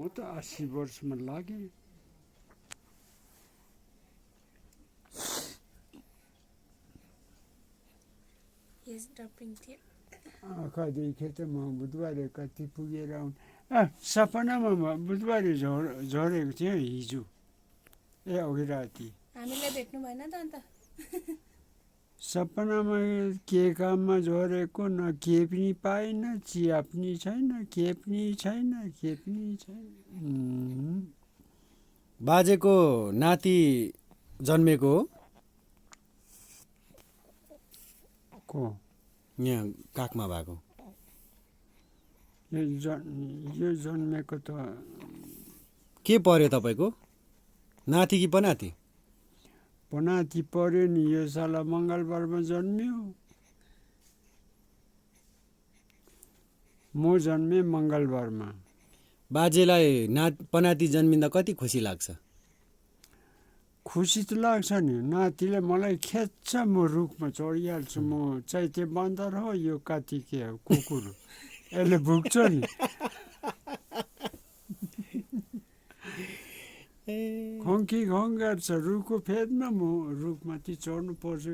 म त 80 वर्षमा लागेँ। आँखा देखे त म बुधबारे कति पुगेर आउँ। सपनामा बुधबारे झरेको थियो हिजो। अघि राति हामीलाई भेट्नु भएन त अन्त। सपनामा के काममा झरेको न के पनि पाएन, चिया पनि छैन, के पनि छैन, के पनि छैन। बाजेको नाति जन्मेको हो को यहाँ काखमा भएको? यो जन्मेको त के पर्यो तपाईँको? नाति कि पनाति? पनाति पर्यो नि। यो साला मङ्गलबारमा जन्मियो। म जन्मेँ मङ्गलबारमा। बाजेलाई पनाति जन्मिँदा कति खुसी लाग्छ? खुसी त लाग्छ नि। नातिले मलाई खेच्छ, म रुखमा चढिहाल्छु। म चैते बान्दर हो, यो कात्तिके कुकुर, यसले भुक्छ नि। खङ्की खङ गर्छ रुखको फेदमा, म रुखमाथि चढ्नु पर्छ,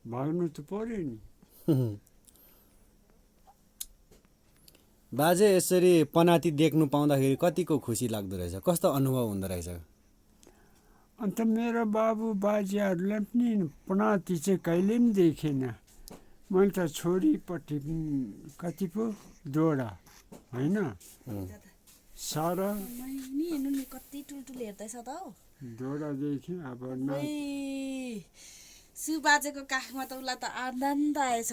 भाग्नु त पर्यो नि। बाजे यसरी पनाति देख्नु पाउँदाखेरि कतिको खुसी लाग्दो रहेछ? कस्तो अनुभव हुँदो रहेछ? अन्त मेरो बाबु बाजेहरूलाई पनि पनाति चाहिँ कहिले पनि देखेन। मैले त छोरीपट्टि कति पो दोडा होइन सारा कति टुलटुल हेर्दैछ त हौ। दोडा देखेँ। अब सु बाजेको काखमा त उसलाई त आनन्द आएछ।